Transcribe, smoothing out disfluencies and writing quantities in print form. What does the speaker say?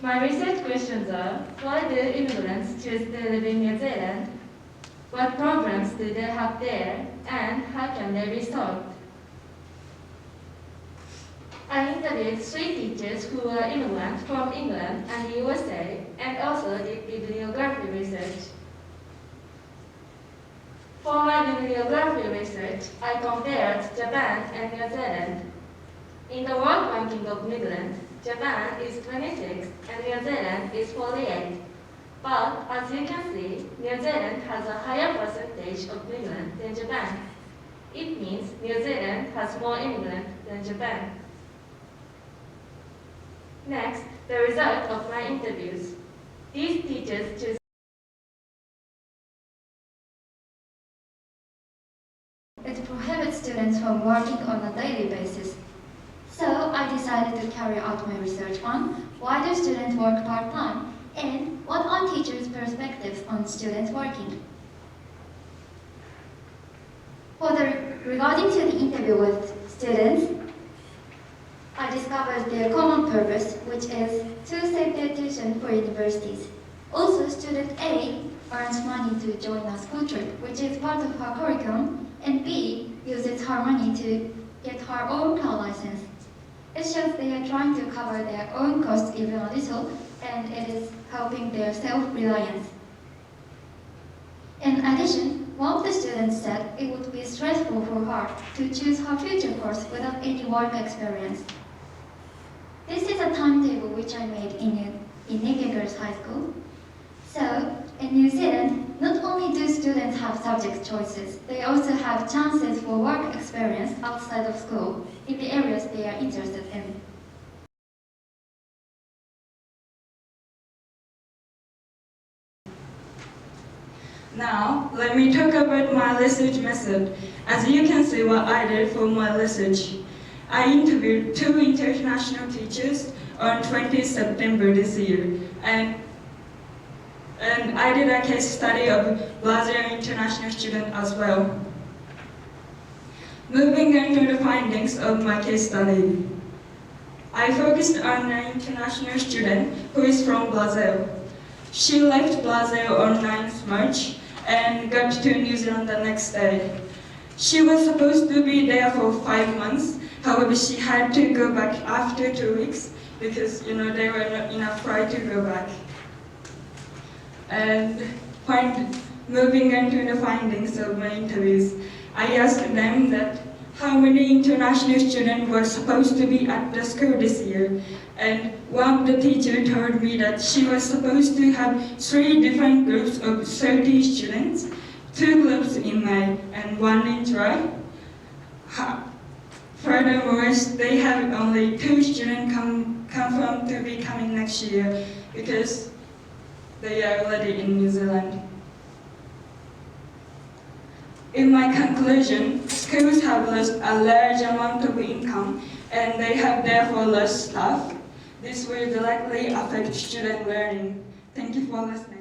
My research questions are, why do immigrants choose to live in New Zealand? What problems do they have there, and how can they be solved? I interviewed 3 teachers who were immigrants from England and the USA, and also did bibliography research. For my bibliography research, I compared Japan and New Zealand. In the world ranking of migrants, Japan is 26 and New Zealand is 48. But as you can see, New Zealand has a higher percentage of migrants than Japan. It means New Zealand has more immigrants than Japan. Next, the result of my interviews. These teachers choose. It prohibits students from working on a daily basis. So I decided to carry out my research on why do students work part-time and what are teachers' perspectives on students working. Regarding to the interview with students, I discovered their common purpose, which is to save their tuition for universities. Also, student A earns money to join a school trip, which is part of her curriculum, and B uses her money to get her own car license. It shows they are trying to cover their own costs even a little, and it is helping their self-reliance. In addition, one of the students said it would be stressful for her to choose her future course without any work experience. This is a timetable which I made in Naked Girls High School. So, in New Zealand, not only do students have subject choices, they also have chances for work experience outside of school in the areas they are interested in. Now, let me talk about my research method. As you can see what I did for my research. I interviewed 2 international teachers on 20 September this year, and I did a case study of Brazilian international student as well. Moving into the findings of my case study. I focused on an international student who is from Brazil. She left Brazil on 9th March and got to New Zealand the next day. She was supposed to be there for 5 months, however she had to go back after 2 weeks because they were not enough flight to go back. And moving into the findings of my interviews, I asked them that how many international students were supposed to be at the school this year. And one of the teachers told me that she was supposed to have 3 different groups of 30 students, 2 groups in May and 1 in July. Furthermore, they have only 2 students confirmed to be coming next year because they are already in New Zealand. In my conclusion, schools have lost a large amount of income and they have therefore lost staff. This will directly affect student learning. Thank you for listening.